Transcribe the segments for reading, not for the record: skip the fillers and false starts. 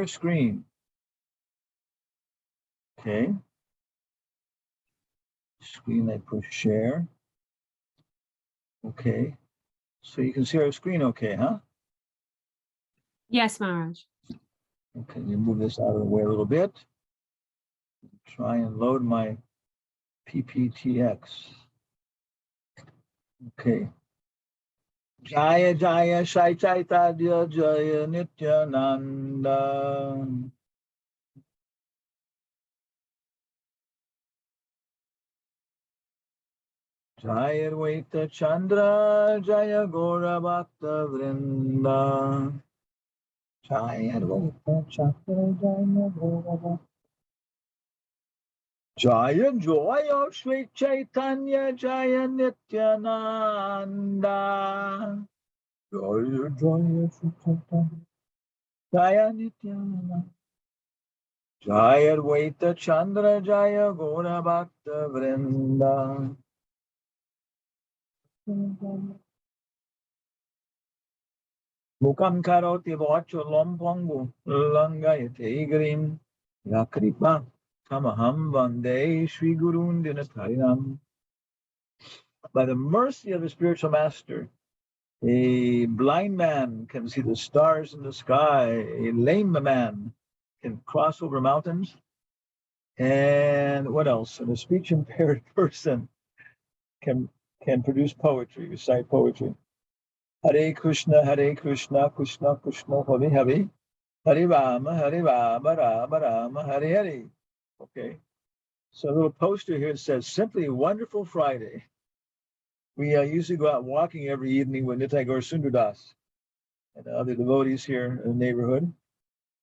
screen. Okay. Screen, I push share. Okay. So you can see our screen okay, huh? Yes, Maharaj. Okay, you move this out of the way a little bit. Try and load my PPTX. Okay. Jaya Jaya Shai Chaitanya Jaya Nityananda. Jaya Advaita Chandra Jaya Gora Bhakta Vrinda. Jaya Advaita Chandra Jaya Gora Bhakta. Jaya Joya Sri Chaitanya Jaya Nityananda. Jaya Jaya Sri Chaitanya Jaya Nityananda. Jaya Advaita Chandra Jaya Gora Bhakta Vrinda. Mukam karoti vacho lompongu langayate grim yakripa tamaham vande Sri Gurun Dinatarinam. By the mercy of the spiritual master, a blind man can see the stars in the sky, a lame man can cross over mountains, and what else? And a speech impaired person can produce poetry, recite poetry. Hare Krishna, Krishna Krishna, Hare Hare, Hare Rama, Rama Rama, Hare Hare. Okay. So a little poster here says, simply wonderful Friday. We usually go out walking every evening with Nitai Gaur Sundardas and other devotees here in the neighborhood.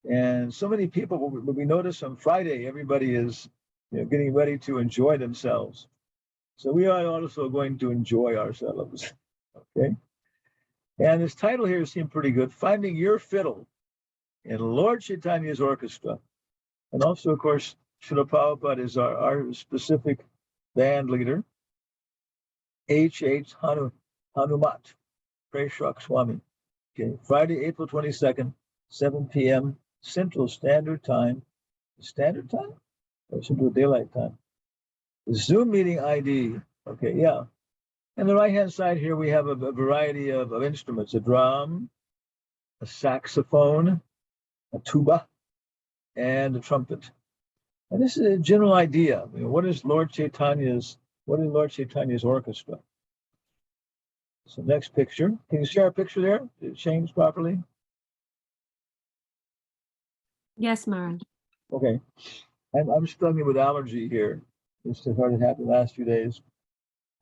And so many people, when we notice on Friday, everybody is getting ready to enjoy themselves. So we are also going to enjoy ourselves. Okay. And this title here seemed pretty good, Finding Your FIddle in Lord Chaitanya's Orchestra. And also, of course, Srila Prabhupada is our specific band leader, Hanumat Presaka Swami. Okay, Friday, April 22nd, 7 p.m. Central Standard Time. Standard Time? Or Central Daylight Time. The Zoom meeting ID. Okay, yeah. And the right-hand side here, we have a variety of instruments, a drum, a saxophone, a tuba, and a trumpet. And this is a general idea. What is Lord Chaitanya's orchestra? So next picture. Can you see our picture there? Did it change properly? Yes, Maharaj. Okay. I'm struggling with allergy here. This has already happened the last few days.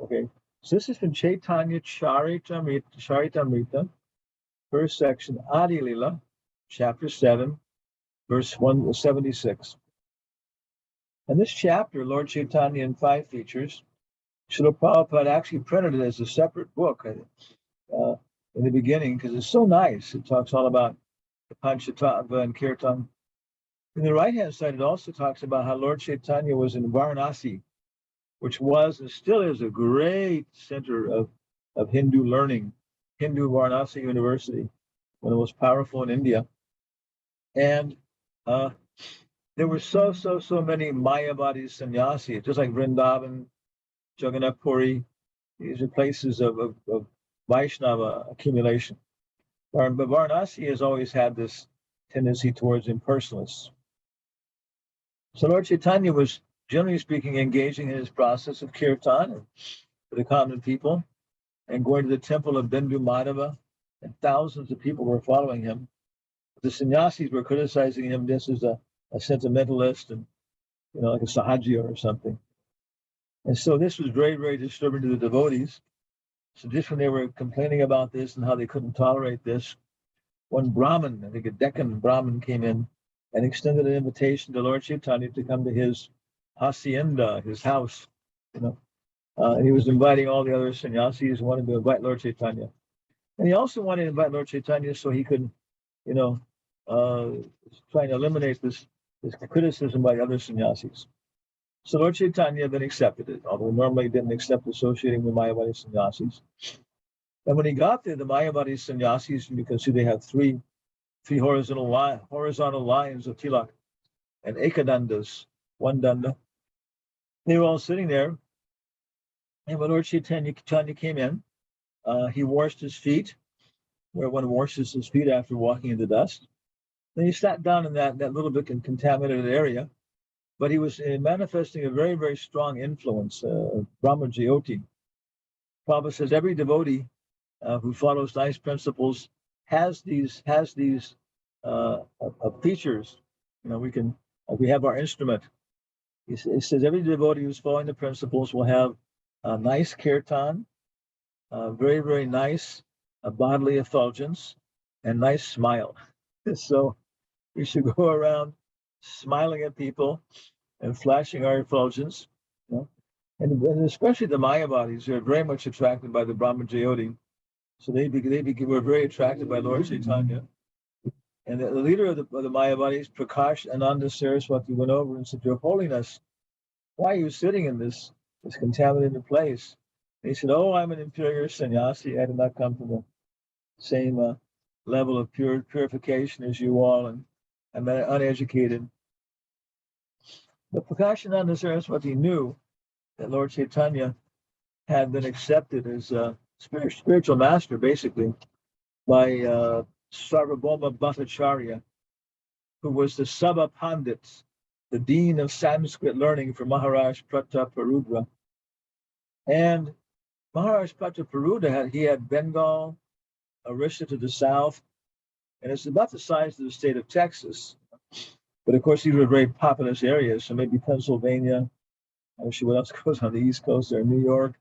Okay. So this is from Chaitanya Charitamrita, first section, Adi Lila, chapter 7, verse 176. And this chapter, Lord Chaitanya in 5 features, Srila Prabhupada actually printed it as a separate book in the beginning because it's so nice. It talks all about the Panchatattva and Kirtan. In the right-hand side, it also talks about how Lord Chaitanya was in Varanasi, which was and still is a great center of Hindu learning, Hindu Varanasi University, one of the most powerful in India. And there were so many Mayavadi sannyasis, just like Vrindavan, Jagannath Puri. These are places of Vaishnava accumulation. But Varanasi has always had this tendency towards impersonalists. So Lord Chaitanya was, generally speaking, engaging in his process of kirtan for the common people and going to the temple of Bindu Madhava, and thousands of people were following him. The sannyasis were criticizing him just as a sentimentalist and, like a sahaja or something. And so this was very, very disturbing to the devotees. So just when they were complaining about this and how they couldn't tolerate this, one Brahmin, I think a Deccan Brahmin, came in and extended an invitation to Lord Chaitanya to come to his hacienda, his house, and he was inviting all the other sannyasis, wanted to invite Lord Chaitanya. And he also wanted to invite Lord Chaitanya so he could, try and eliminate this criticism by other sannyasis. So Lord Chaitanya then accepted it, although normally he didn't accept associating with Mayavadi sannyasis. And when he got there, the Mayavadi sannyasis, you can see they have three three horizontal lines of tilak, and ekadandas, one danda. They were all sitting there, and when Lord Chaitanya came in, he washed his feet, where one washes his feet after walking in the dust. Then he sat down in that little bit contaminated area, but he was manifesting a very, very strong influence, Brahma Jyoti. Prabhupada says every devotee who follows nice principles has these features. We have our instrument. He says every devotee who's following the principles will have a nice kirtan, very, very nice bodily effulgence, and nice smile. So we should go around smiling at people and flashing our effulgence. And especially the Mayavadis are very much attracted by the Brahma Jyoti. So they were very attracted by Lord Chaitanya. And the leader of the Mayavadis, Prakash Ananda Saraswati, went over and said, "Your Holiness, why are you sitting in this contaminated place?" And he said, "Oh, I'm an inferior sannyasi. I did not come from the same level of purification as you all, and I'm uneducated." But Prakash Ananda Saraswati knew that Lord Chaitanya had been accepted as a spiritual master, basically, by Sarvabhauma Bhattacharya, who was the Sabha Pandit, the dean of Sanskrit learning for Maharaj Prataparudra. And Maharaj Prataparudra had Bengal, Orissa to the south, and it's about the size of the state of Texas. But of course, these were very populous areas, so maybe Pennsylvania. I'm not sure what else goes on the East Coast there, New York.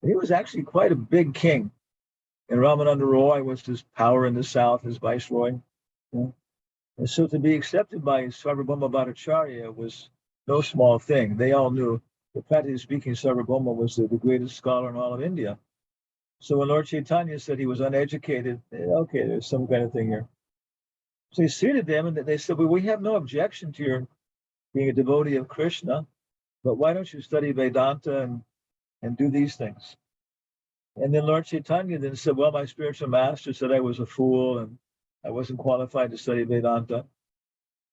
He was actually quite a big king. And Ramananda Roy was his power in the south, his viceroy. And so to be accepted by Sarvabhauma Bhattacharya was no small thing. They all knew that practically speaking, Sarvabhauma was the greatest scholar in all of India. So when Lord Chaitanya said he was uneducated, okay, there's some kind of thing here. So he seated them, and they said, "Well, we have no objection to your being a devotee of Krishna, but why don't you study Vedanta and do these things?" And then Lord Chaitanya then said, "Well, my spiritual master said I was a fool and I wasn't qualified to study Vedanta."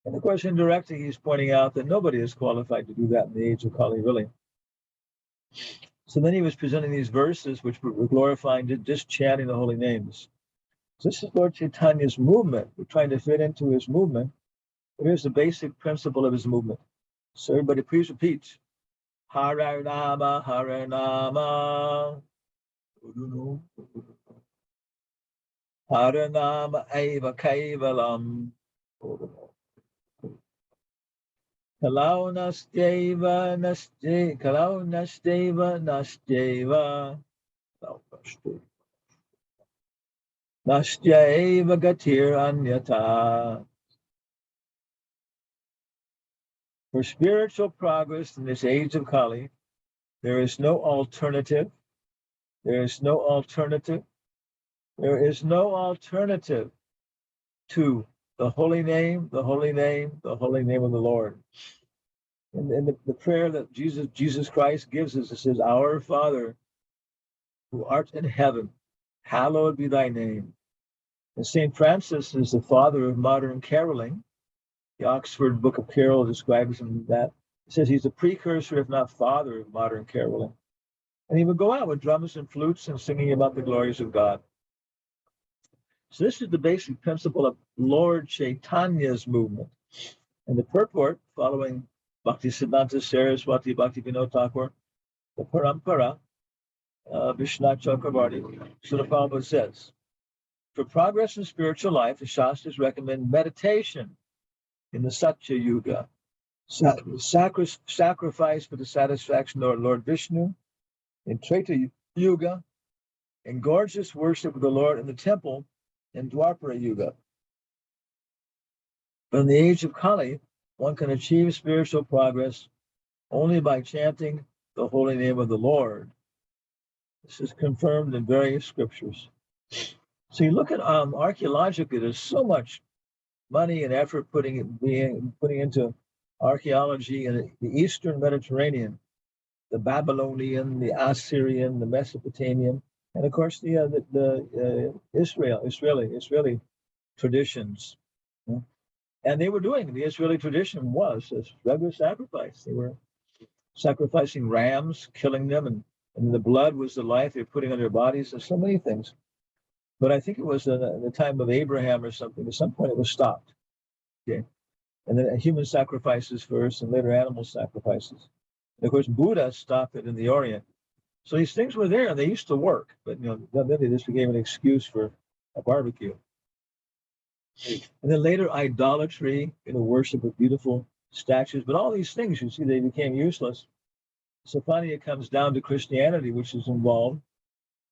And of course, indirectly, he's pointing out that nobody is qualified to do that in the age of Kali, really. So then he was presenting these verses, which were glorifying, just chanting the holy names. So this is Lord Chaitanya's movement. We're trying to fit into his movement. Here's the basic principle of his movement. So everybody, please repeat. Hare Nama, Hare Nama. Hare Nama Eva Kaivalam. Kalau Nasteva Nasteva. Nastyaiva Gatir Anyata. For spiritual progress in this age of Kali, there is no alternative. There is no alternative. There is no alternative to the holy name, the holy name, the holy name of the Lord. And the prayer that Jesus Christ gives us, it says, "Our Father, who art in heaven, hallowed be thy name." And St. Francis is the father of modern caroling. The Oxford Book of Carol describes him that. It says he's a precursor, if not father, of modern caroling. And he would go out with drums and flutes and singing about the glories of God. So this is the basic principle of Lord Chaitanya's movement. And the purport, following Bhaktisiddhanta Saraswati Bhaktivinoda Thakur, the Parampara, Vishwanath Chakravarti, Srila Prabhupada says, for progress in spiritual life, the Shastras recommend meditation in the Satya Yuga, sacrifice for the satisfaction of Lord Vishnu in Treta Yuga, and gorgeous worship of the Lord in the temple in Dwapara Yuga. But in the age of Kali, one can achieve spiritual progress only by chanting the holy name of the Lord. This is confirmed in various scriptures. So you look at archaeologically, there's so much money and effort putting into archaeology in the Eastern Mediterranean, the Babylonian, the Assyrian, the Mesopotamian, and of course the Israeli traditions. And they were doing, the Israeli tradition was this regular sacrifice. They were sacrificing rams, killing them, and the blood was the life they were putting on their bodies. There's so many things. But I think it was in the time of Abraham or something. At some point it was stopped. Okay. And then human sacrifices first and later animal sacrifices. And of course, Buddha stopped it in the Orient. So these things were there and they used to work, but then they just became an excuse for a barbecue. And then later idolatry, worship of beautiful statues, but all these things, you see, they became useless. So finally it comes down to Christianity, which is involved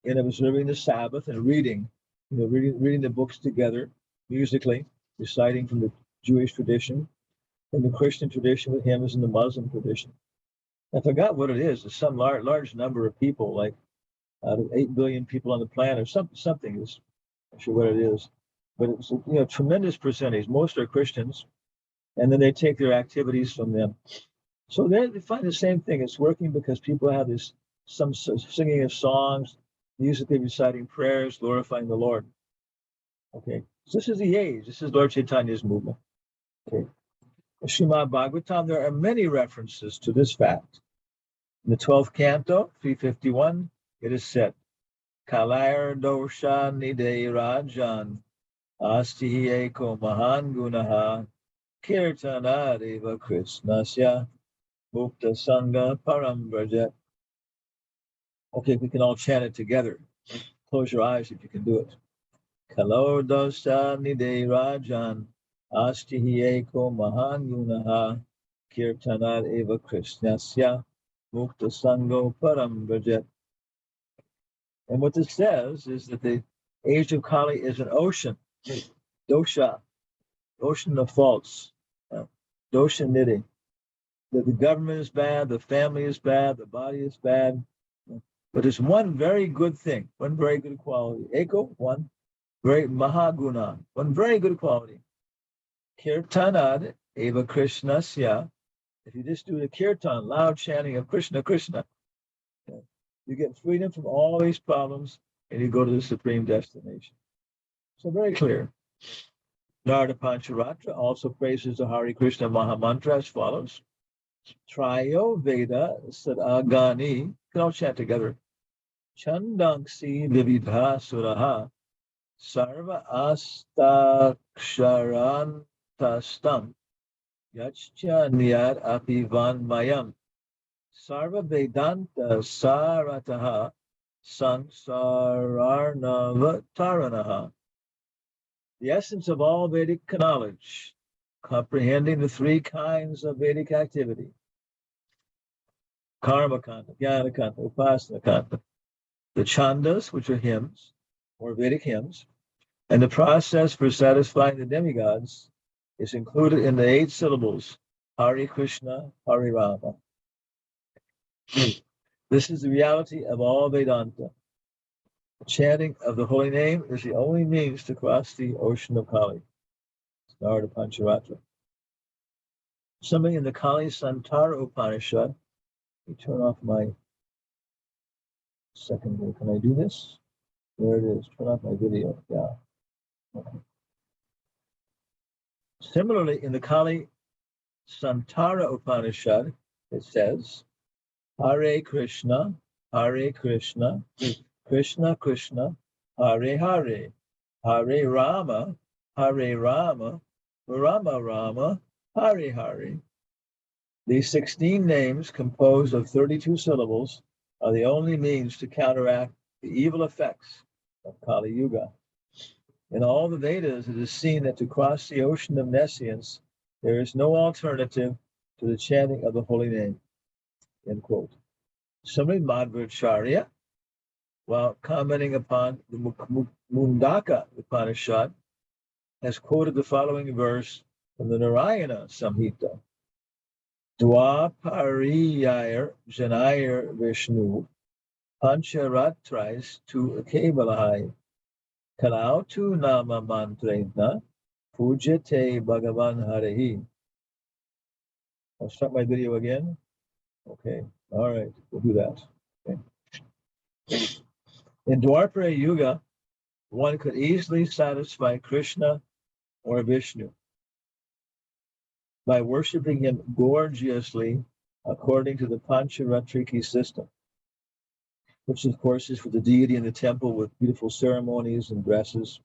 in observing the Sabbath and reading the books together musically, reciting from the Jewish tradition, and the Christian tradition with hymns and the Muslim tradition. I forgot what it is. It's some large number of people, like out of 8 billion people on the planet, or something. I'm not sure what it is, but it's a tremendous percentage. Most are Christians, and then they take their activities from them. So they find the same thing. It's working because people have some singing of songs, musically reciting prayers, glorifying the Lord. Okay, so this is the age. This is Lord Chaitanya's movement. Okay, Srimad Bhagavatam, there are many references to this fact. In the 12th canto, 351, it is said, Kalayar dosha nide rajan, astihi eko mahan gunaha, kirtana deva krishnasya, mukta sangha param vrajet. Okay, we can all chant it together. Close your eyes if you can do it. Kalo dosha nide rajan, astihi eko mahan gunaha, kirtana eva krishnasya, mukta sangha param vrajet. And what this says is that the age of Kali is an ocean, dosha, ocean of faults, dosha nidhi. That the government is bad, the family is bad, the body is bad. But there's one very good thing, one very good quality. Eko, one very mahaguna, one very good quality. Kirtanad eva krishnasya. If you just do the kirtan, loud chanting of Krishna, Krishna, you get freedom from all these problems and you go to the supreme destination. So very clear. Narada Pancharatra also praises the Hare Krishna Maha Mantra as follows. Trayo Veda Sadagani, can all chant together. Chandangsi Vividha Suraha Sarva Astaksharantastam Yachcha Niyad Apivan Mayam Sarva Vedanta Sarataha Sangsararnavataranaha. The essence of all Vedic knowledge, comprehending the 3 kinds of Vedic activity: Karma Kanta, Jnana Kanta, Upasana Kanta, the Chandas, which are hymns, or Vedic hymns, and the process for satisfying the demigods is included in the 8 syllables, Hare Krishna, Hare Rama. This is the reality of all Vedanta. The chanting of the holy name is the only means to cross the ocean of Kali. Narada Pancharatra. Something in the Kali Santara Upanishad. Let me turn off my second here. Can I do this? There it is. Turn off my video. Yeah. Okay. Similarly, in the Kali Santara Upanishad, it says, Hare Krishna, Krishna Krishna, Hare Hare, Hare Rama, Rama Rama, Hare Hare. These 16 names, composed of 32 syllables, are the only means to counteract the evil effects of Kali Yuga. In all the Vedas, it is seen that to cross the ocean of nescience, there is no alternative to the chanting of the holy name. End quote. Similarly, Madhvacharya, while commenting upon the Mundaka Upanishad, has quoted the following verse from the Narayana Samhita. Dwa pariyayar janayar Vishnu pancharatrais tu kevalahai kalau tu nama mantrena pujate bhagavan harehi. I'll start my video again. Okay, all right, we'll do that. Okay. In Dwapara Yuga, one could easily satisfy Krishna or Vishnu by worshiping him gorgeously according to the Pancharatriki system, which of course is for the deity in the temple with beautiful ceremonies and dresses.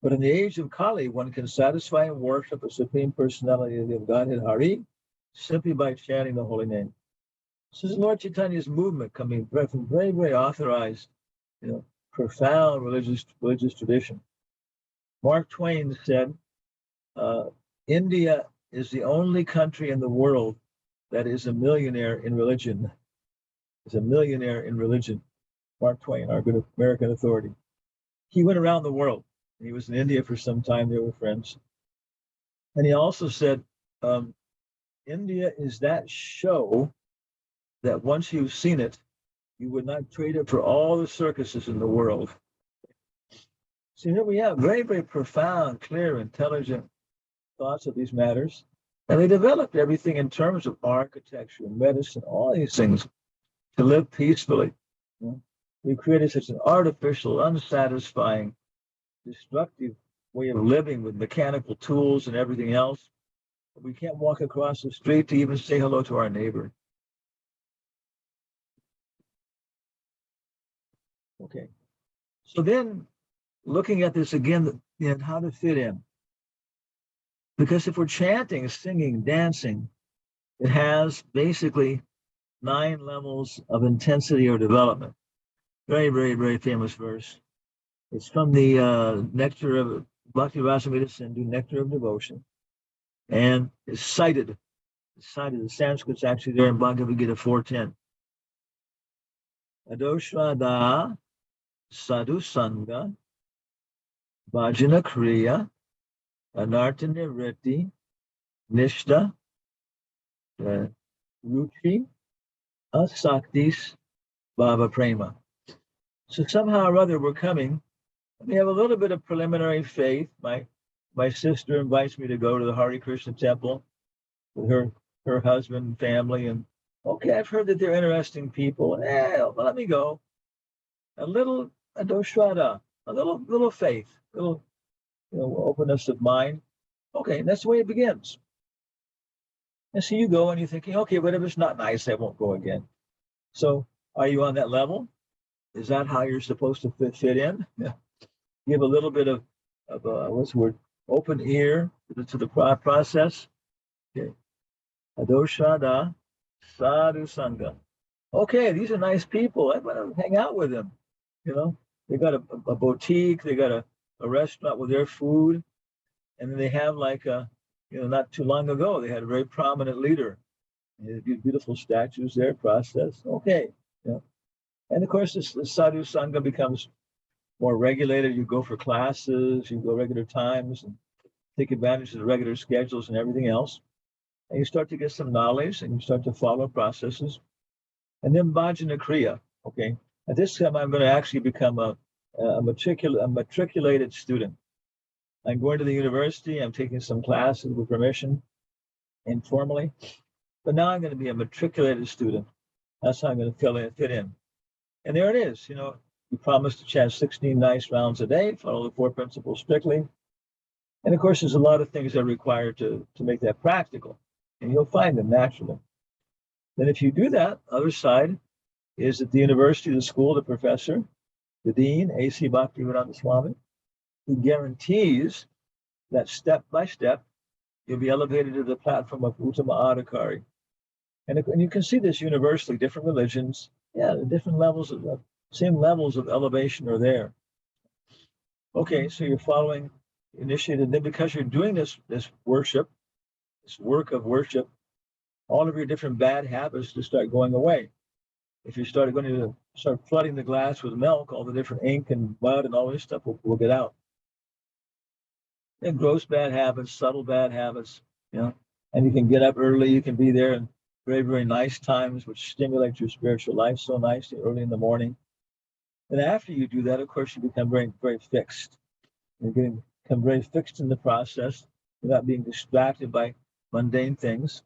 But in the age of Kali, one can satisfy and worship the Supreme Personality of Godhead Hare simply by chanting the holy name. This is Lord Chaitanya's movement coming from very, very authorized, profound religious tradition. Mark Twain said, India is the only country in the world that is a millionaire in religion. Is a millionaire in religion. Mark Twain, our good American authority. He went around the world. He was in India for some time. They were friends. And he also said, India is that show that once you've seen it, you would not trade it for all the circuses in the world. So here we have very, very profound, clear, intelligent thoughts of these matters. And they developed everything in terms of architecture, medicine, all these things to live peacefully. We created such an artificial, unsatisfying, destructive way of living with mechanical tools and everything else. We can't walk across the street to even say hello to our neighbor. Okay. So then looking at this again, how to fit in. Because if we're chanting, singing, dancing, it has basically 9 levels of intensity or development. Very, very, very famous verse. It's from the Nectar of Bhakti Rasamrita Sindhu, Nectar of Devotion. And it's cited. The Sanskrit's actually there in Bhagavad Gita 4.10. Adoshrada sadhu sangha bhajana kriya anartha nivritti nishta ruchi asaktis bhava prema. So somehow or other we're coming. We have a little bit of preliminary faith. My sister invites me to go to the Hare Krishna temple with her husband and family. And okay, I've heard that they're interesting people. Well, let me go. A little adoshrada, a little faith, a little openness of mind. Okay, and that's the way it begins. And so you go and you're thinking, okay, but if it's not nice, I won't go again. So are you on that level? Is that how you're supposed to fit in? Yeah. You have a little bit of what's the word? Open ear to the process. Okay. Adoshada sadhu sangha. Okay, these are nice people. I want to hang out with them. They got a boutique, they got a restaurant with their food, and then they have not too long ago, they had a very prominent leader. Beautiful statues there, process. Okay. And of course, the sadhu sangha becomes more regulated. You go for classes, you go regular times, and take advantage of the regular schedules and everything else. And you start to get some knowledge, and you start to follow processes. And then bhajana kriya. Okay. At this time, I'm going to actually become a matriculated student. I'm going to the university. I'm taking some classes with permission, informally. But now I'm going to be a matriculated student. That's how I'm going to fit in. And there it is. You promise to chant 16 nice rounds a day, follow the 4 principles strictly. And of course, there's a lot of things that are required to make that practical. And you'll find them naturally. Then if you do that, other side is at the university, the school, the professor, the dean, A.C. Bhaktivedanta Swami, who guarantees that step by step, you'll be elevated to the platform of Uttama Adhikari. And you can see this universally, different religions, the different levels same levels of elevation are there. Okay, so you're following initiated. Then because you're doing this worship, this work of worship, all of your different bad habits just start going away. If you start flooding the glass with milk, all the different ink and mud and all this stuff will get out. And gross bad habits, subtle bad habits, and you can get up early, you can be there in very, very nice times, which stimulate your spiritual life so nicely early in the morning. And after you do that, of course, you become very, very fixed. You're become very fixed in the process without being distracted by mundane things.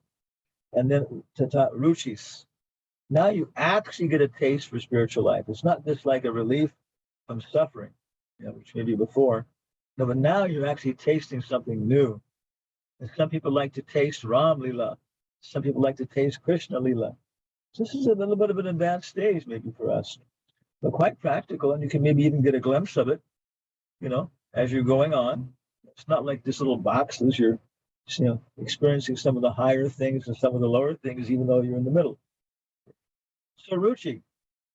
And then tata ruchis. Now you actually get a taste for spiritual life. It's not just like a relief from suffering, which maybe before. No, but now you're actually tasting something new. And some people like to taste Ram Lila. Some people like to taste Krishna Lila. So this is a little bit of an advanced stage maybe for us, but quite practical. And you can maybe even get a glimpse of it, as you're going on. It's not like this little boxes. You're, experiencing some of the higher things and some of the lower things, even though you're in the middle. So Ruchi,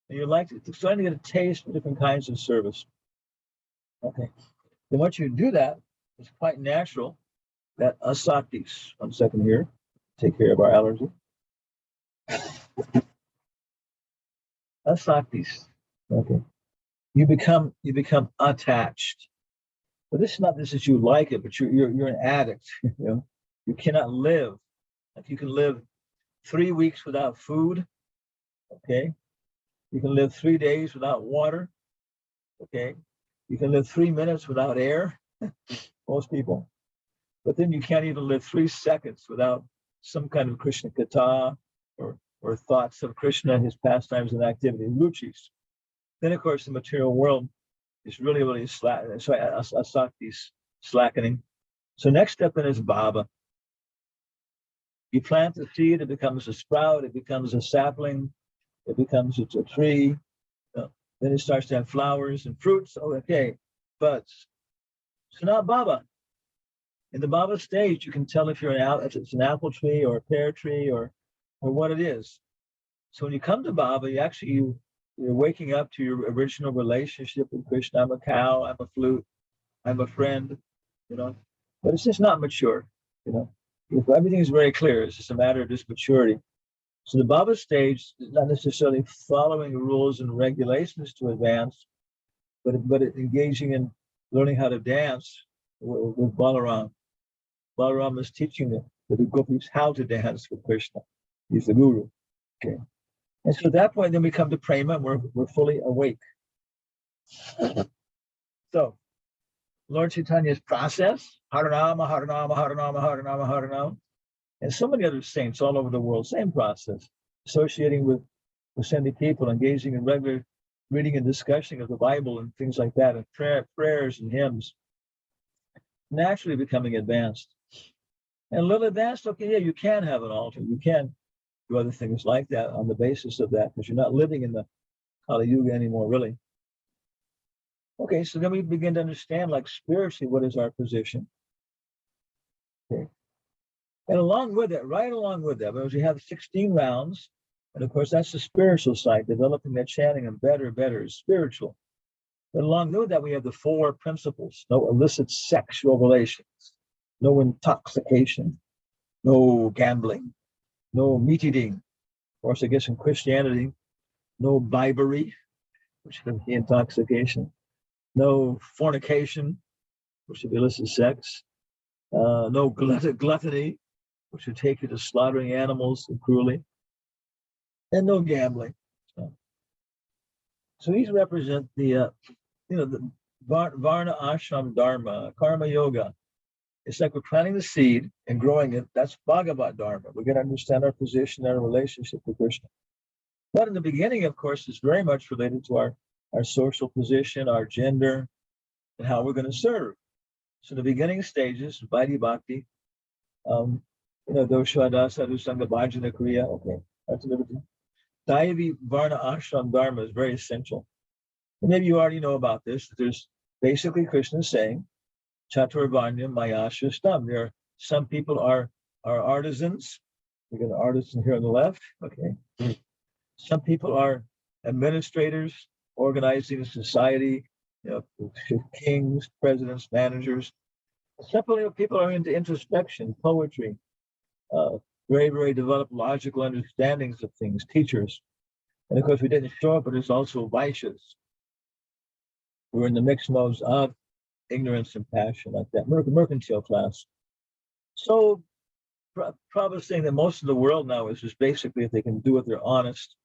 and you're like starting to get a taste for different kinds of service. Okay. Then once you do that, it's quite natural that asaktis, 1 second here, take care of our allergy. Asaktis. Okay. You become attached. But this is not this as you like it, but you're an addict. You cannot live. Like you can live 3 weeks without food. Okay. You can live 3 days without water. Okay. You can live 3 minutes without air. Most people. But then you can't even live 3 seconds without some kind of Krishna katha or thoughts of Krishna and his pastimes and activities, ruchis. Then, of course, the material world is really, really asakti's slackening. So next step then is bhava. You plant the seed, it becomes a sprout, it becomes a sapling, it becomes a tree. Then it starts to have flowers and fruits. Oh, okay, buds. So now bhava. In the bhava stage, you can tell if it's an apple tree or a pear tree or what it is. So when you come to bhava, you're waking up to your original relationship with Krishna. I'm a cow, I'm a flute, I'm a friend, but it's just not mature, If everything is very clear, it's just a matter of just maturity. So the bhava stage is not necessarily following rules and regulations to advance, but engaging in learning how to dance with Balaram. Balaram is teaching the gopis how to dance with Krishna. He's the guru. Okay. And so at that point, then we come to prema, and we're fully awake. So, Lord Chaitanya's process, Haranama, Haranama, Haranama, Haranama, Haranama, and so many other saints all over the world, same process, associating with sending people, engaging in regular reading and discussion of the Bible and things like that, and prayers and hymns, naturally becoming advanced. And a little advanced, okay, yeah, you can have an altar, you can do other things like that on the basis of that, because you're not living in the Kali Yuga anymore, really. Okay, so then we begin to understand, like spiritually, what is our position. Okay. And along with it, right along with that, because we have 16 rounds, and of course, that's the spiritual side, developing that chanting and better is spiritual. But along with that, we have the 4 principles: no illicit sexual relations, no intoxication, no gambling, no meat eating. Of course, I guess in Christianity, no bribery, which would be intoxication, no fornication, which would be illicit sex, no gluttony, which would take you to slaughtering animals cruelly, and no gambling. So these represent the Varna Ashram Dharma, Karma Yoga. It's like we're planting the seed and growing it. That's Bhagavat Dharma. We're going to understand our position, our relationship with Krishna. But in the beginning, of course, it's very much related to our social position, our gender, and how we're going to serve. So the beginning stages, Vaidhi Bhakti, Doshada, Sadhu Sangha, Bhajana Kriya, okay, that's everything. Daivi Varna Ashram Dharma is very essential. And maybe you already know about this. There's basically Krishna saying, Chaturvanya Mayasha Stam. There are some people are artisans. We got an artisan here on the left. Okay. Some people are administrators, organizing society, kings, presidents, managers. Some people are into introspection, poetry, very, very developed logical understandings of things, teachers. And of course, we didn't show up, but there's also Vaishyas. We're in the mixed modes of ignorance and passion, like that, mercantile class. So Prabhupada is saying that most of the world now is just basically, if they can do it, they're honest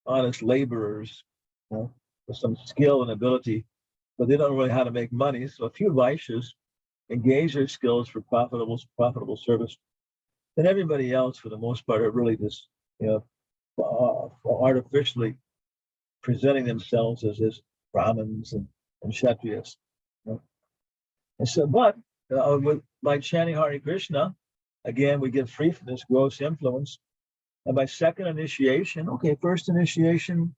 laborers, with some skill and ability, but they don't know really how to make money. So a few Vaishyas engage their skills for profitable service. Then everybody else, for the most part, are really just, artificially presenting themselves as Brahmins and Kshatriyas. And so, but by chanting Hare Krishna, again, we get free from this gross influence. And by second initiation, okay, first initiation,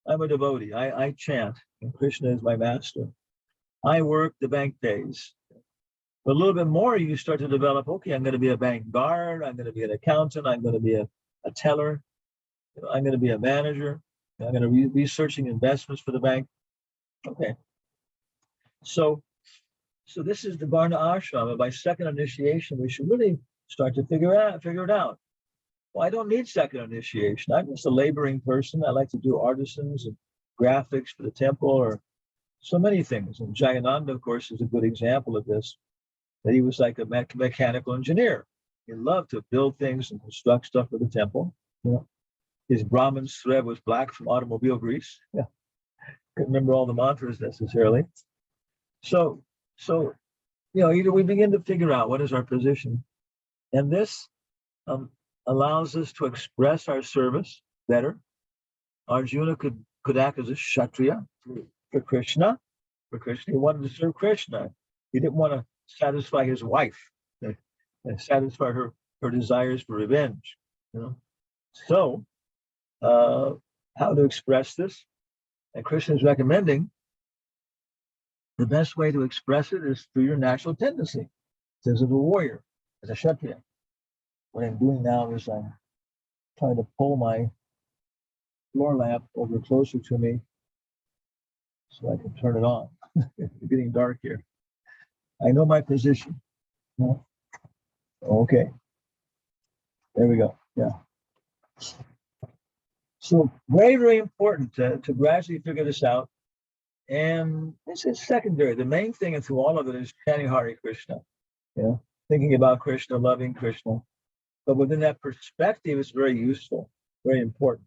I'm a devotee. I chant, and Krishna is my master. I work, the bank pays. But a little bit more, you start to develop, okay, I'm going to be a bank guard, I'm going to be an accountant, I'm going to be a teller, I'm going to be a manager, I'm going to be researching investments for the bank. Okay. So this is the Varna Ashrama. By second initiation, we should really start to figure it out. Well, I don't need second initiation. I'm just a laboring person. I like to do artisans and graphics for the temple or so many things. And Jayananda, of course, is a good example of this, that he was like a mechanical engineer. He loved to build things and construct stuff for the temple. You know, his Brahmin thread was black from automobile grease. Yeah, couldn't remember all the mantras necessarily. So either we begin to figure out what is our position, and this allows us to express our service better. Arjuna could act as a Kshatriya for Krishna. He wanted to serve Krishna. He didn't want to satisfy his wife and satisfy her desires for revenge. So how to express this? And Krishna is recommending the best way to express it is through your natural tendency, as a warrior, as a Kshatriya. What I'm doing now is I'm trying to pull my floor lamp over closer to me so I can turn it on. It's getting dark here. I know my position. No? Okay. There we go. Yeah. So very, very important to gradually figure this out. And this is secondary. The main thing through all of it is chanting Hare Krishna, thinking about Krishna, loving Krishna. But within that perspective, it's very useful, very important.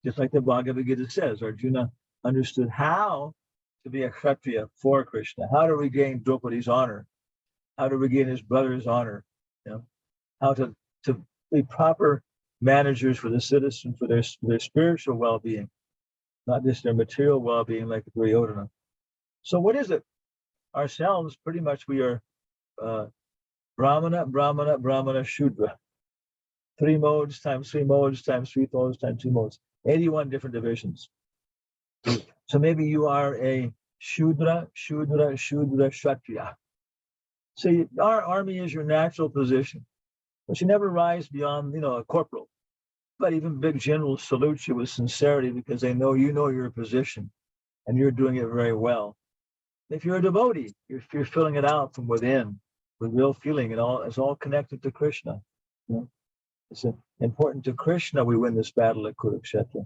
Just like the Bhagavad Gita says, Arjuna understood how to be a Kshatriya for Krishna, how to regain Draupadi's honor, how to regain his brother's honor, how to be proper managers for the citizens, for their spiritual well-being, not just their material well-being like the Duryodhana. So what is it? Ourselves, pretty much we are Brahmana, Shudra. 3 modes times 3 modes times 3 modes times 2 modes. 81 different divisions. So maybe you are a Shudra, Kshatriya. So our army is your natural position. But you never rise beyond, a corporal. But even big generals salute you with sincerity because they know you know your position and you're doing it very well. If you're a devotee, you're filling it out from within with real feeling. It's all connected to Krishna. It's important to Krishna we win this battle at Kurukshetra.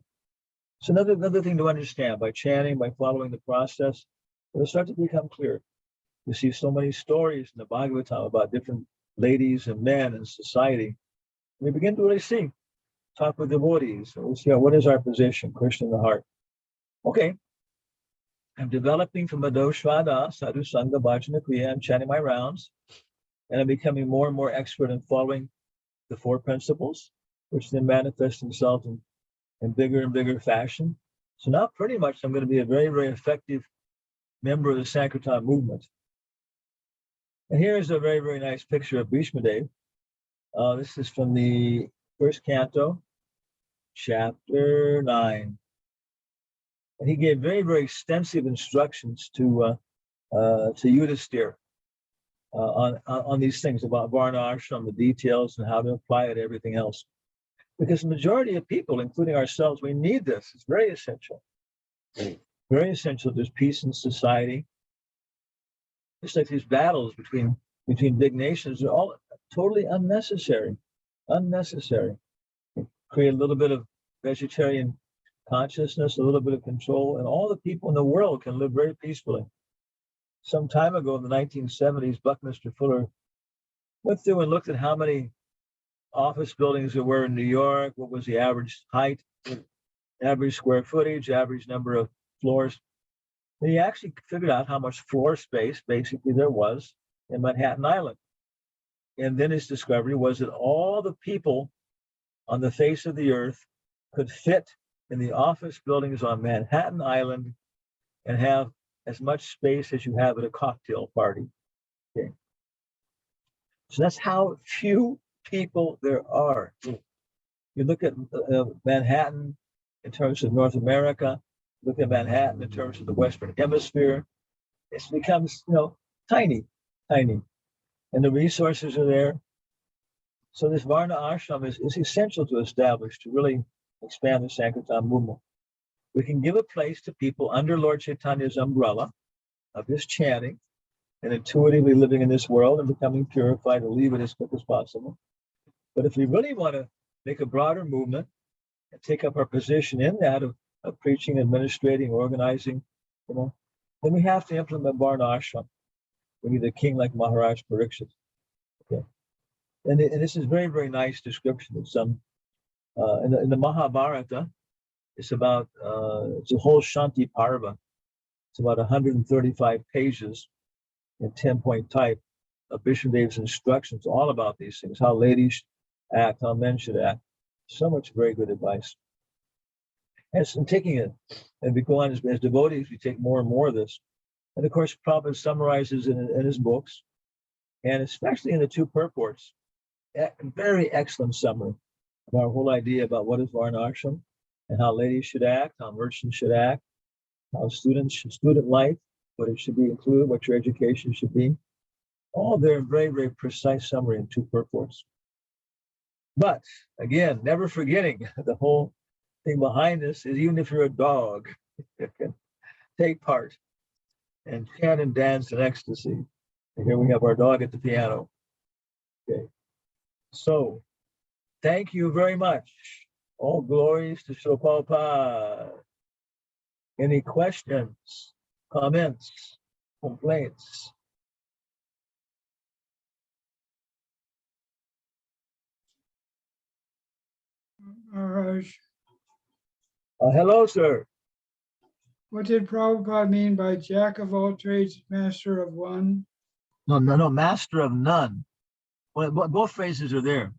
So another thing to understand, by chanting, by following the process, it'll start to become clear. You see so many stories in the Bhagavatam about different ladies and men in society. We begin to really see, talk with devotees. We'll see what is our position, Krishna in the heart. Okay, I'm developing from Adoshvada, Sadhu Sangha, Bhajana Kriya. I'm chanting my rounds, and I'm becoming more and more expert in following the 4 principles, which then manifest themselves in bigger and bigger fashion. So now pretty much I'm going to be a very, very effective member of the Sankirtan movement. And here's a very, very nice picture of Bhishma Dev. This is from the 1st canto, chapter 9. And he gave very, very extensive instructions to Yudhisthira on these things about Varna Ashram, the details and how to apply it to everything else. Because the majority of people, including ourselves, we need this. It's very essential. Very essential. There's peace in society. It's like these battles between big nations are all totally unnecessary. Create a little bit of vegetarian consciousness, a little bit of control, and all the people in the world can live very peacefully. Some time ago in the 1970s, Buckminster Fuller went through and looked at how many office buildings there were in New York, what was the average height, average square footage, average number of floors. And he actually figured out how much floor space basically there was in Manhattan Island. And then his discovery was that all the people on the face of the earth could fit in the office buildings on Manhattan Island and have as much space as you have at a cocktail party. Okay. So that's how few people there are. You look at Manhattan in terms of North America, look at Manhattan in terms of the Western Hemisphere, it becomes, tiny, tiny. And the resources are there. So this Varna ashram is essential to establish, to really expand the Sankirtan movement. We can give a place to people under Lord Chaitanya's umbrella of his chanting and intuitively living in this world and becoming purified and leave it as quick as possible. But if we really want to make a broader movement and take up our position in that of preaching, administrating, organizing, then we have to implement Varna ashram. We need a king like Maharaja Parikshit. Okay. And this is very, very nice description of some, in the Mahabharata, it's about, it's a whole Shanti Parva. It's about 135 pages in 10-point type of Vishnudev's instructions, all about these things, how ladies should act, how men should act. So much very good advice. And taking it, and we go on as devotees, we take more and more of this. And of course, Prabhupada summarizes in his books, and especially in the two purports, a very excellent summary of our whole idea about what is Varnashram and how ladies should act, how merchants should act, how student life, what it should be included, what your education should be. All there in very, very precise summary in two purports. But again, never forgetting the whole thing behind this is even if you're a dog, you can take part and chant and dance in ecstasy. And here we have our dog at the piano. Okay. So, thank you very much. All glories to Srila Prabhupada. Any questions, comments, complaints? Maharaj, Hello, sir. what did Prabhupada mean by jack of all trades, master of one? No, master of none. Well, both phrases are there.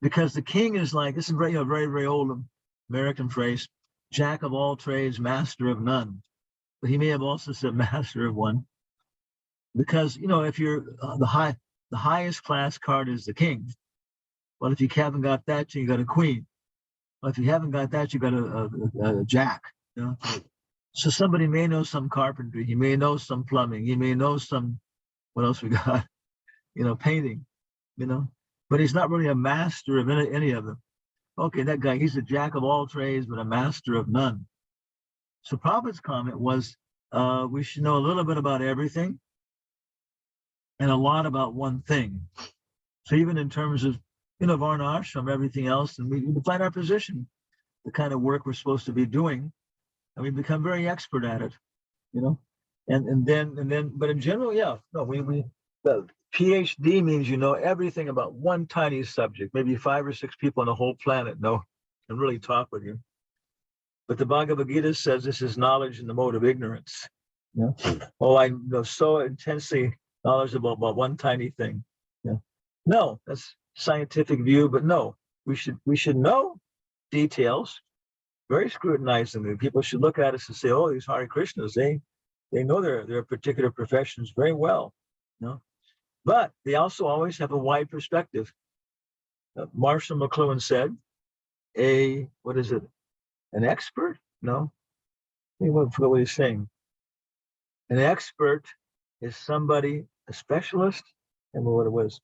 Because the king is like, this is very, very, very old American phrase, jack of all trades, master of none. But he may have also said master of one. Because, if you're the highest class card is the king. Well, if you haven't got that, you got a queen. Well, if you haven't got that, you got a jack. So somebody may know some carpentry, he may know some plumbing, he may know some, what else we got? Painting, but he's not really a master of any of them. Okay, that guy, he's a jack of all trades, but a master of none. So Prabhupada's comment was, we should know a little bit about everything and a lot about one thing. So even in terms of, Varna ashram, everything else, and we define our position, the kind of work we're supposed to be doing, and we become very expert at it, and then, but in general, the PhD means everything about one tiny subject. Maybe 5 or 6 people on the whole planet know and really talk with you. But the Bhagavad Gita says this is knowledge in the mode of ignorance. Oh, I know so intensely knowledgeable about one tiny thing. No, that's scientific view, but no, we should know details, very scrutinizingly. People should look at us and say, oh, these Hare Krishnas, they know their particular professions very well. But they also always have a wide perspective. Marshall McLuhan said, an expert? No, I forgot what he's saying. An expert is somebody, a specialist, I remember what it was,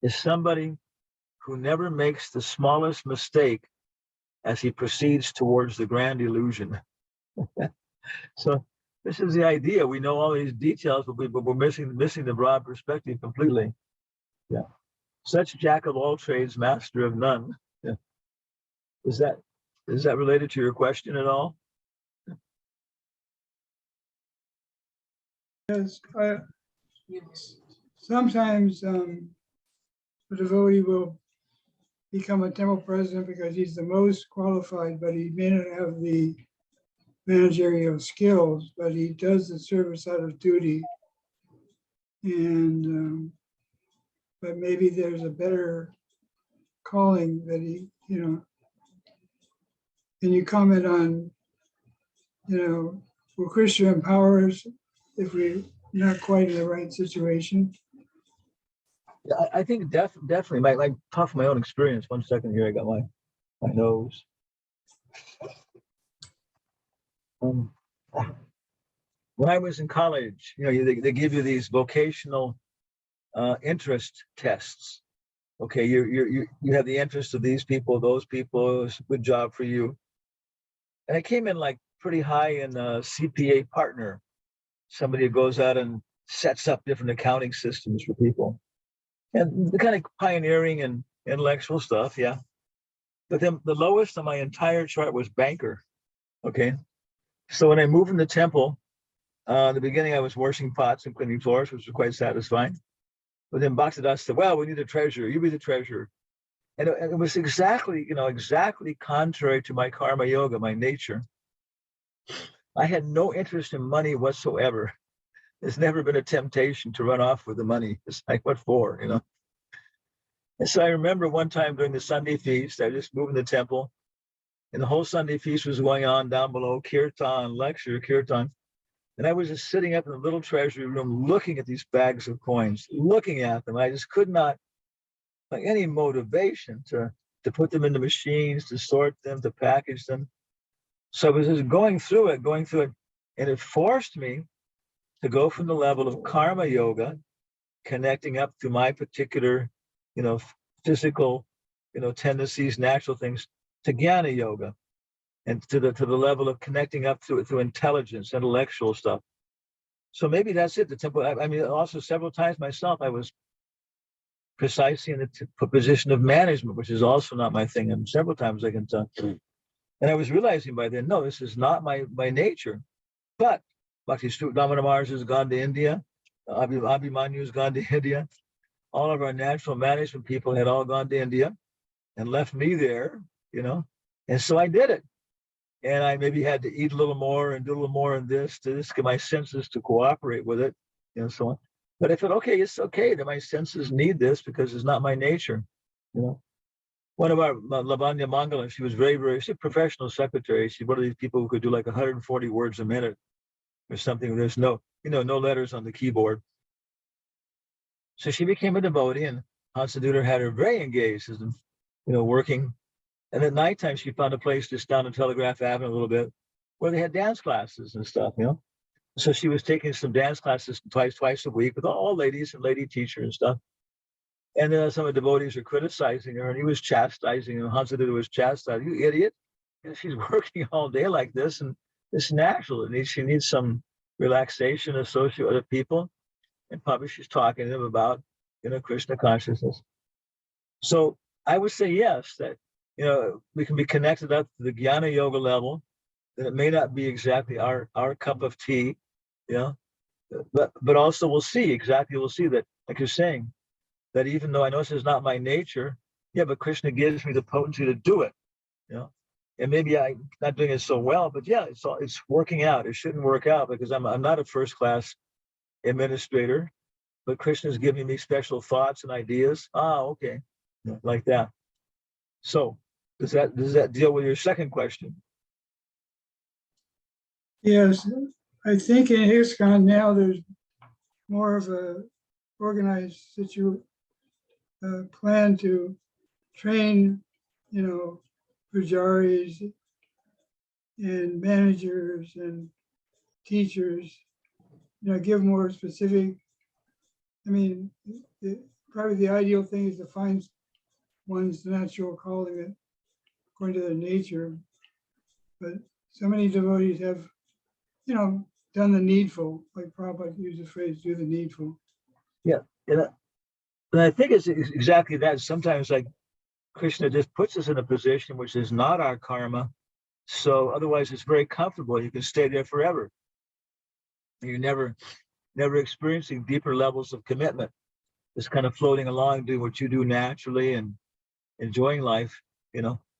is somebody who never makes the smallest mistake as he proceeds towards the grand illusion. So this is the idea. We know all these details, but we're missing the broad perspective completely. Yeah. Such jack of all trades, master of none. Yeah. Is that related to your question at all? Yes, sometimes the devotee will become a temple president because he's the most qualified, but he may not have the managerial skills, but he does the service out of duty. And but maybe there's a better calling that he, Can you comment on, will Krishna empower us if we not quite in the right situation. Yeah, I think definitely. My talk from my own experience. 1 second here, I got my nose. When I was in college, they give you these vocational interest tests. Okay, you have the interest of these people, those people. It's a good job for you. And I came in like pretty high in CPA partner, somebody who goes out and sets up different accounting systems for people, and the kind of pioneering and intellectual stuff, yeah. But then the lowest on my entire chart was banker. Okay, so when I moved in the temple, in the beginning I was washing pots and cleaning floors, which was quite satisfying. But then Bhaktidas said, "Well, we need a treasurer. You be the treasurer." And it was exactly contrary to my karma yoga, my nature. I had no interest in money whatsoever. There's never been a temptation to run off with the money. It's like, what for, And so I remember one time during the Sunday feast, I just moved in the temple, and the whole Sunday feast was going on down below, kirtan, lecture, kirtan. And I was just sitting up in the little treasury room looking at these bags of coins, looking at them. I just could not, like, any motivation to put them in the machines, to sort them, to package them. So I was just going through it, and it forced me to go from the level of karma yoga, connecting up to my particular, physical, tendencies, natural things, to jnana yoga, and to the level of connecting up to it through intelligence, intellectual stuff. So maybe that's it. The temple. I mean, also several times myself, I was precisely in the position of management, which is also not my thing. And several times I can tell. And I was realizing by then, no, this is not my nature. But Bhakti Damodar Maharaj has gone to India. Abhimanyu has gone to India. All of our natural management people had all gone to India and left me there, And so I did it. And I maybe had to eat a little more and do a little more in this to just get my senses to cooperate with it, and so on. But I thought, okay, it's okay that my senses need this because it's not my nature, One of our Lavanya Mangalam, she was she's a professional secretary. She's one of these people who could do like 140 words a minute or something. There's no letters on the keyboard. So she became a devotee, and Hansaduder had her very engaged, working. And at nighttime, she found a place just down on Telegraph Avenue a little bit where they had dance classes and stuff, So she was taking some dance classes twice a week with all ladies and lady teachers and stuff. And some of the devotees were criticizing her, and he was chastising her. Hansaduder was chastising, "You idiot. She's working all day like this, and it's natural. She needs some relaxation, associate with other people." And probably she's talking to them about, Krishna consciousness. So I would say yes, that, we can be connected up to the jnana yoga level, that it may not be exactly our cup of tea, but also we'll see that, like you're saying, that even though I know this is not my nature, yeah, but Krishna gives me the potency to do it, and maybe I'm not doing it so well, but yeah, it's working out. It shouldn't work out because I'm not a first class administrator, but Krishna's giving me special thoughts and ideas. Okay, like that. So does that deal with your second question? Yes, I think in ISKCON now there's more of a organized plan to train, pujaris and managers and teachers, give more specific. I mean, probably the ideal thing is to find one's natural calling according to their nature. But so many devotees have, done the needful, like Prabhupada used the phrase, do the needful. Yeah. And I think it's exactly that. Sometimes, like, Krishna just puts us in a position which is not our karma. So otherwise it's very comfortable. You can stay there forever. You're never experiencing deeper levels of commitment. Just kind of floating along, doing what you do naturally and enjoying life,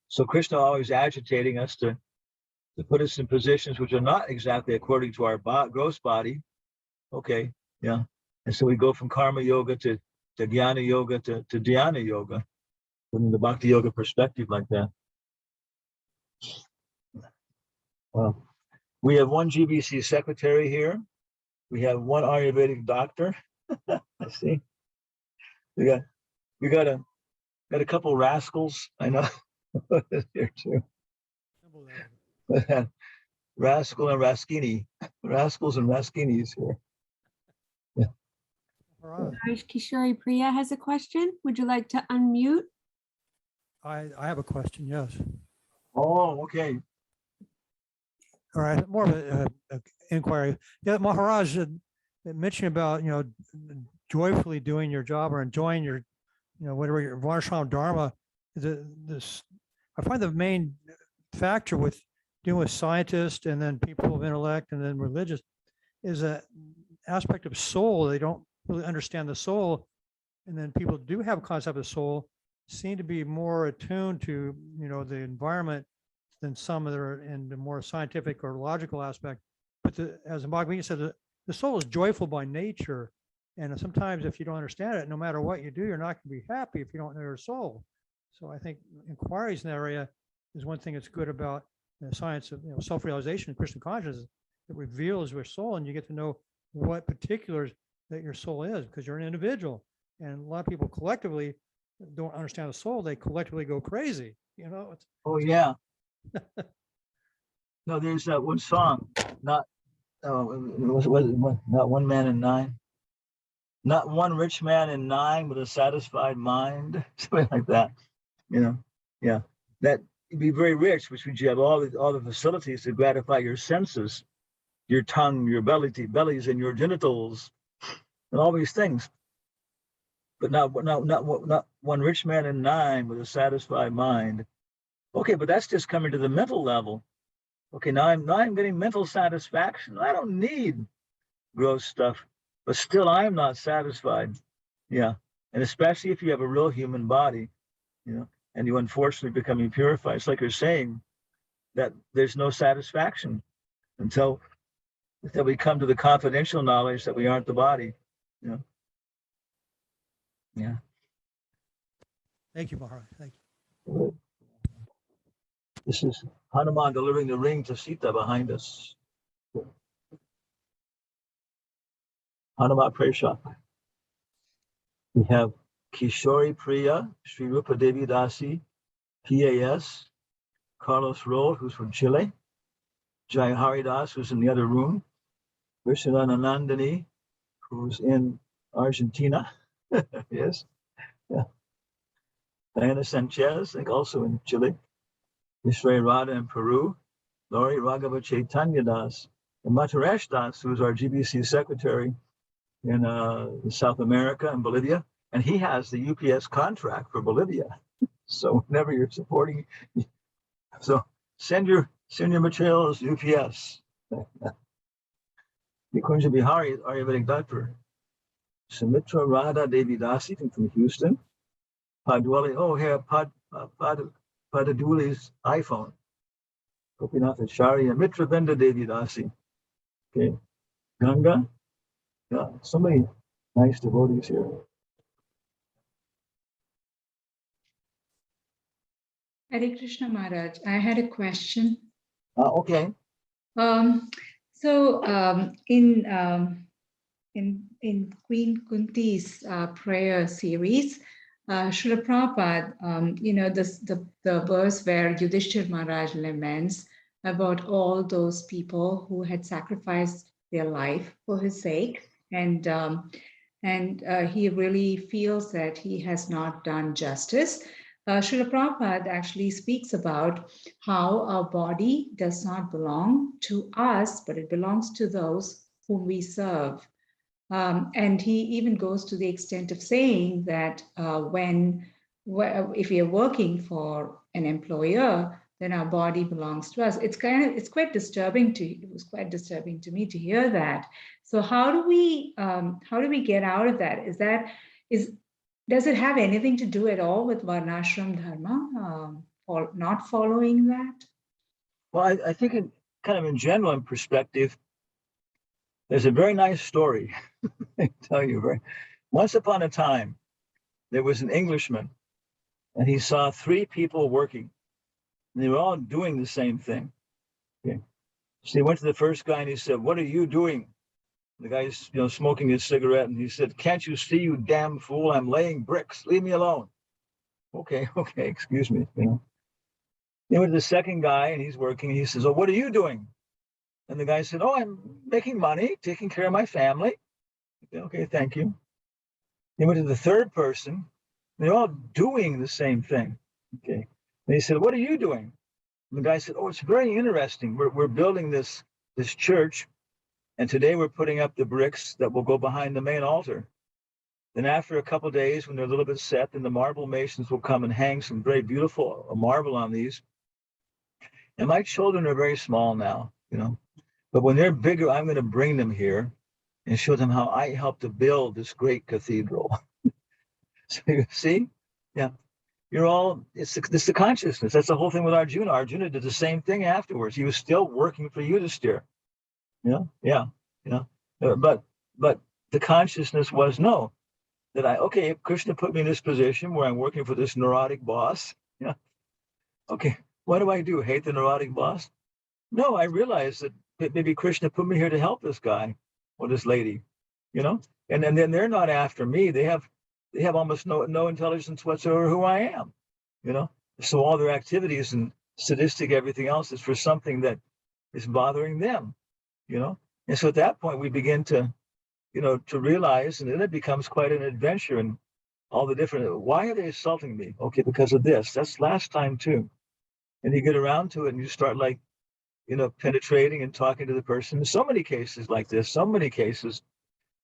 So Krishna always agitating us to put us in positions which are not exactly according to our gross body. Okay, yeah. And so we go from karma yoga to jnana yoga to dhyana yoga from the bhakti yoga perspective, like that. Well, we have one GBC secretary here. We have one Ayurvedic doctor. I see. We got a couple rascals. I know here too. Rascal and Raskini. Rascals and Raskinis here. Yeah. All right. Maharaj Kishori Priya has a question. Would you like to unmute? I have a question, yes. Oh, okay. All right, more of a inquiry. Yeah, Maharaj mentioned about, joyfully doing your job or enjoying your, whatever your Varnashram Dharma. I find the main factor with dealing with scientists and then people of intellect and then religious is that aspect of soul. They don't really understand the soul. And then people do have a concept of soul, seem to be more attuned to, the environment than some that are in the more scientific or logical aspect. But as the Bhagavad Gita said, the soul is joyful by nature. And sometimes if you don't understand it, no matter what you do, you're not going to be happy if you don't know your soul. So I think inquiries in that area is one thing that's good about the science of self-realization and Krishna consciousness. It reveals your soul and you get to know what particulars that your soul is because you're an individual. And a lot of people collectively don't understand the soul. They collectively go crazy. Oh yeah. No, there's that one song. Not not one man in nine. Not one rich man in nine with a satisfied mind. Something like that. Yeah. That you'd be very rich, which means you have all the facilities to gratify your senses, your tongue, your bellies, and your genitals, and all these things. But not one rich man in nine with a satisfied mind. Okay, but that's just coming to the mental level. Okay, now I'm getting mental satisfaction. I don't need gross stuff, but still I'm not satisfied. Yeah, and especially if you have a real human body, and you unfortunately become impurified. It's like you're saying that there's no satisfaction until we come to the confidential knowledge that we aren't the body. Yeah. Thank you, Maharaj. Thank you. Good. This is Hanuman delivering the ring to Sita behind us. Hanumat Presaka. We have Kishori Priya, Sri Rupa Devi Dasi, PAS, Carlos Roll, who's from Chile, Jai Haridas, who's in the other room, Vishnanandani, who's in Argentina. Yes. Yeah. Diana Sanchez, I think also in Chile. Ishray Radha in Peru, Lori Raghava Chaitanya Das, and Mataresh Das, who's our GBC secretary in South America and Bolivia. And he has the UPS contract for Bolivia. So whenever you're supporting, so send your materials UPS. Nikunja Bihari, Ayurvedic doctor. Sumitra Radha Devi Dasi from Houston. Padwali, here, Padaduli's iPhone. Gopinath Achari and Mitra Benda Devi Dasi. Okay. Ganga. Yeah, so many nice devotees here. Hare Krishna Maharaj, I had a question. Okay. In Queen Kunti's prayer series, Srila Prabhupada, the verse where Yudhishthir Maharaj laments about all those people who had sacrificed their life for his sake, and he really feels that he has not done justice. Srila Prabhupada actually speaks about how our body does not belong to us, but it belongs to those whom we serve. And he even goes to the extent of saying that if we are working for an employer, then our body belongs to us. It was quite disturbing to me to hear that. So how do we get out of that? Does it have anything to do at all with Varnashram Dharma, or not following that? Well, I think in general perspective, there's a very nice story. I tell you, once upon a time, there was an Englishman, and he saw three people working. And they were all doing the same thing. Okay. So he went to the first guy and he said, "What are you doing?" The guy's, smoking his cigarette, and he said, "Can't you see, you damn fool? I'm laying bricks. Leave me alone." Okay, excuse me. Then went to the second guy, and he's working. And he says, "Oh, what are you doing?" And the guy said, "Oh, I'm making money, taking care of my family." Okay, thank you. He went to the third person. They're all doing the same thing. Okay. And he said, "What are you doing?" And the guy said, "Oh, it's very interesting. We're building this church, and today we're putting up the bricks that will go behind the main altar. Then after a couple of days, when they're a little bit set, then the marble masons will come and hang some very beautiful marble on these. And my children are very small now, but when they're bigger, I'm going to bring them here and show them how I helped to build this great cathedral." So you see, yeah, it's the consciousness. That's the whole thing with Arjuna. Arjuna did the same thing afterwards. He was still working for Yudhishthira. But the consciousness was no, that Krishna put me in this position where I'm working for this neurotic boss. Yeah. Okay, what do? Hate the neurotic boss? No, I realize that maybe Krishna put me here to help this guy or this lady, and then they're not after me. They have almost no intelligence whatsoever who I am, So all their activities and sadistic everything else is for something that is bothering them, And so at that point we begin to realize, and then it becomes quite an adventure, and all the different, why are they assaulting me? Okay, because of this. That's last time too. And you get around to it and you start penetrating and talking to the person. In so many cases like this, so many cases,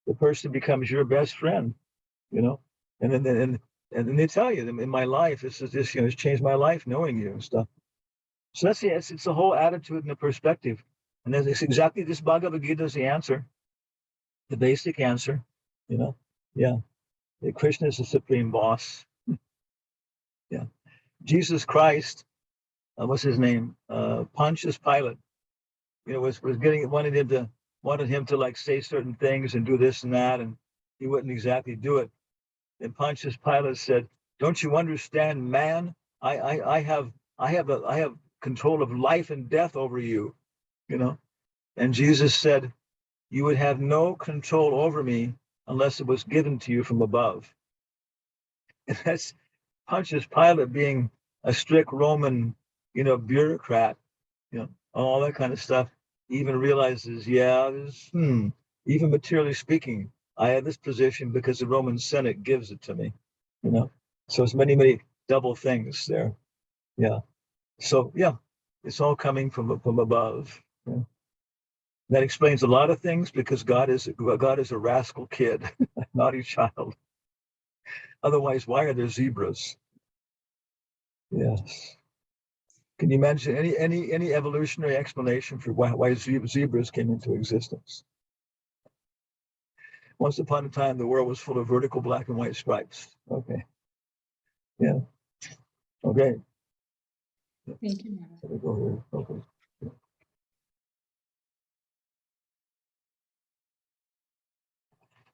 the person becomes your best friend, and then they tell you, in my life, this has changed my life knowing you and stuff. So it's the whole attitude and the perspective. And then it's exactly this Bhagavad Gita is the answer, the basic answer, yeah. Krishna is the supreme boss. Yeah. Jesus Christ, what's his name? Pontius Pilate, wanted him to say certain things and do this and that, and he wouldn't exactly do it. And Pontius Pilate said, "Don't you understand, man? I have control of life and death over you, And Jesus said, "You would have no control over me unless it was given to you from above." And that's Pontius Pilate, being a strict Roman, bureaucrat, all that kind of stuff, even realizes, even materially speaking, I have this position because the Roman Senate gives it to me, So it's many, many double things there. Yeah. So it's all coming from above. Yeah. That explains a lot of things, because God is a rascal kid, a naughty child. Otherwise, why are there zebras? Yes. Can you imagine any evolutionary explanation for why zebras came into existence? Once upon a time, the world was full of vertical black and white stripes. Okay. Yeah. Okay. Thank you, Maharaj. Let me go here. Okay.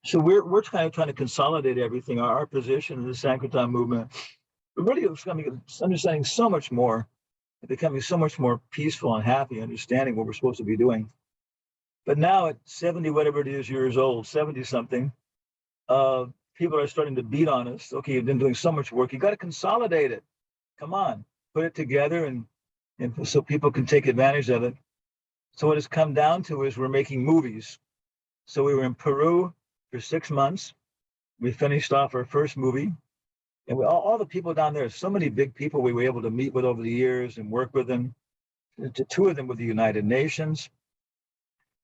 So we're kind of trying to consolidate everything, our position in the Sankirtan movement. We're really understanding so much more, becoming so much more peaceful and happy, understanding what we're supposed to be doing. But now at 70, whatever it is, years old, 70 something, people are starting to beat on us. Okay, you've been doing so much work. You got to consolidate it. Come on, put it together and so people can take advantage of it. So what it's come down to is we're making movies. So we were in Peru for 6 months. We finished off our first movie. And all the people down there, so many big people we were able to meet with over the years and work with them. 2 of them with the United Nations.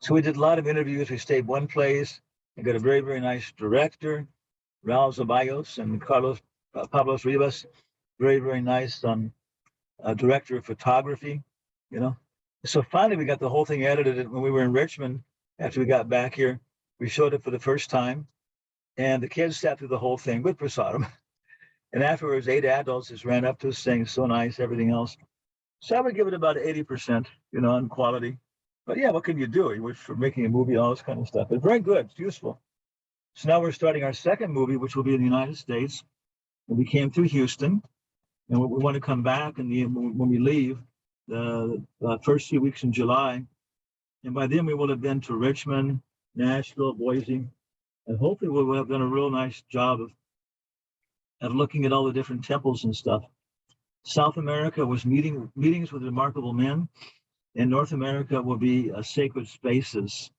So we did a lot of interviews. We stayed one place and got a very, very nice director, Raul Zabayos and Pablos Rivas, very, very nice director of photography, So finally we got the whole thing edited when we were in Richmond. After we got back here, we showed it for the first time, and the kids sat through the whole thing with prasadam. And afterwards, 8 adults just ran up to us saying, "So nice," everything else. So I would give it about 80%, on quality. But yeah, what can you do? You wish for making a movie, all this kind of stuff. It's very good. It's useful. So now we're starting our second movie, which will be in the United States. And we came through Houston, and we want to come back. And when we leave, the first few weeks in July, and by then we will have been to Richmond, Nashville, Boise, and hopefully we'll have done a real nice job of looking at all the different temples and stuff. South America was meetings with remarkable men, and North America will be sacred spaces,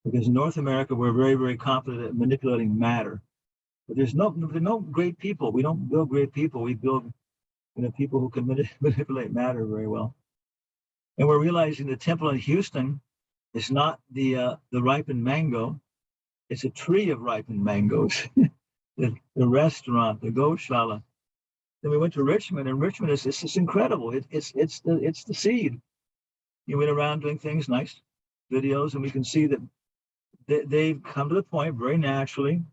because in North America we're very, very confident at manipulating matter. But there's no great people. We don't build great people. We build people who can manipulate matter very well. And we're realizing the temple in Houston is not the ripened mango. It's a tree of ripened mangoes. the restaurant, the Goshala. Then we went to Richmond, and Richmond is it's incredible. It's the seed. You went around doing things, nice videos, and we can see that they've come to the point very naturally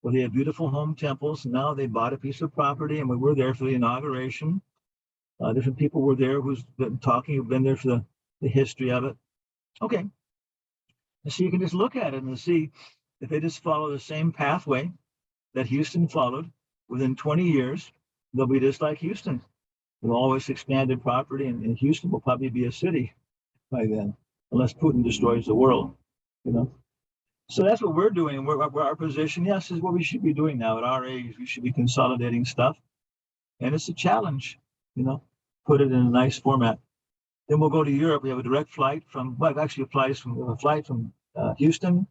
where they have beautiful home temples. Now they bought a piece of property, and we were there for the inauguration. Different people were there who's been talking, who've been there for the history of it. Okay. And so you can just look at it and see if they just follow the same pathway that Houston followed, within 20 years, they'll be just like Houston. They'll always expanded property, and Houston will probably be a city by then, unless Putin destroys the world, So that's what we're doing. We're our position, yes, is what we should be doing now at our age. We should be consolidating stuff. And it's a challenge, put it in a nice format. Then we'll go to Europe. We have a direct flight from, well, it actually applies from a flight from Houston,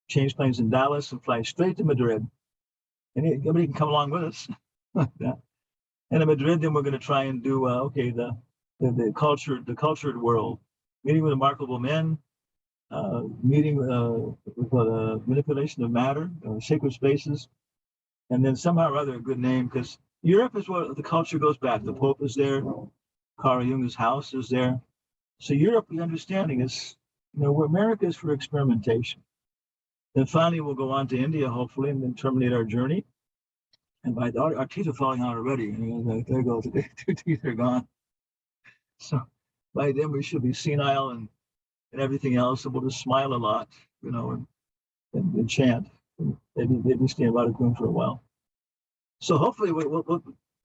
change planes in Dallas, and fly straight to Madrid. And everybody can come along with us. And in Madrid, then we're going to try and do, the cultured world, meeting with remarkable men, meeting with manipulation of matter, sacred spaces, and then somehow or other a good name, because Europe is where the culture goes back. The Pope is there, Carl Jung's house is there. So Europe, the understanding is, where America is for experimentation. Then finally we'll go on to India, hopefully, and then terminate our journey. And by our teeth are falling out already. There goes, the 2 teeth are gone. So by then we should be senile and everything else, and we'll just smile a lot, and chant. Maybe stay in Radhakund for a while. So hopefully,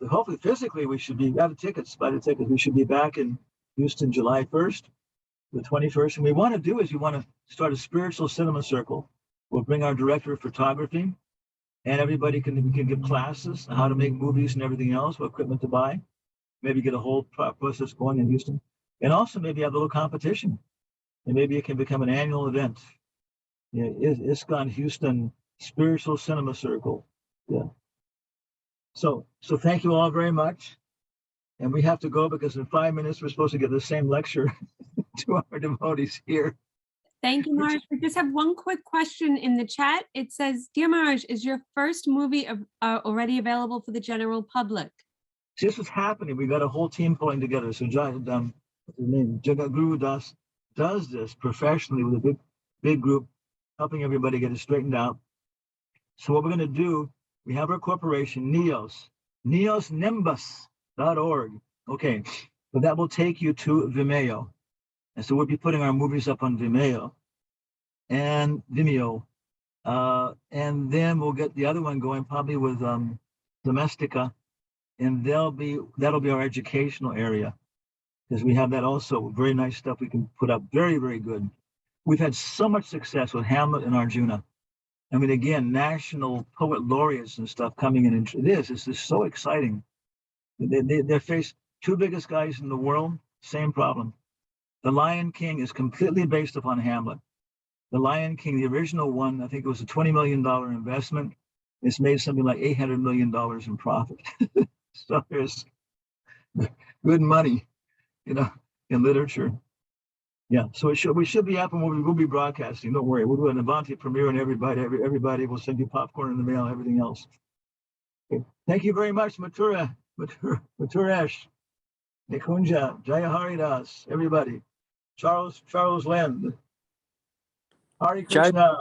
hopefully physically we should be, buy the tickets. We should be back in Houston July 1st, the 21st. And we want to do is we want to start a spiritual cinema circle. We'll bring our director of photography, and everybody can give classes on how to make movies and everything else, what equipment to buy. Maybe get a whole process going in Houston, and also maybe have a little competition. And maybe it can become an annual event. ISKCON Houston Spiritual Cinema Circle. Yeah. So thank you all very much. And we have to go because in 5 minutes we're supposed to get the same lecture to our devotees here. Thank you, Maharaj. We just have one quick question in the chat. It says, "Dear Maharaj, is your first movie already available for the general public?" See, this was happening. We got a whole team pulling together. So Jagadguru Das does this professionally with a big group, helping everybody get it straightened out. So what we're going to do, we have our corporation, neosnimbus.org. Okay, but that will take you to Vimeo. And so we'll be putting our movies up on Vimeo. And then we'll get the other one going probably with Domestica. And that'll be our educational area, because we have that also, very nice stuff we can put up, very, very good. We've had so much success with Hamlet and Arjuna. I mean, again, national poet laureates and stuff coming in. It's just so exciting. They face 2 biggest guys in the world, same problem. The Lion King is completely based upon Hamlet. The Lion King, the original one, I think it was a $20 million investment. It's made something like $800 million in profit. So there's good money, in literature. Yeah, so we should be up, and we'll be broadcasting. Don't worry, we'll do an Avanti premiere, and everybody will send you popcorn in the mail, everything else. Okay. Thank you very much, Maturesh, Nikunja, Jaya Haridas, everybody. Charles Lind. Hare Krishna.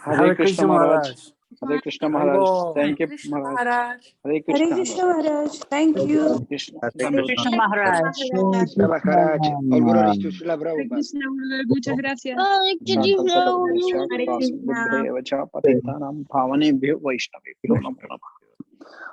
Hare Krishna Maharaj. Hare Krishna Maharaj. Thank you, Maharaj. Hare Krishna Maharaj. Thank you. Hare Krishna Maharaj. Maharaj. All glories to Srila Prabhupada. Muchas gracias. Hare Krishna.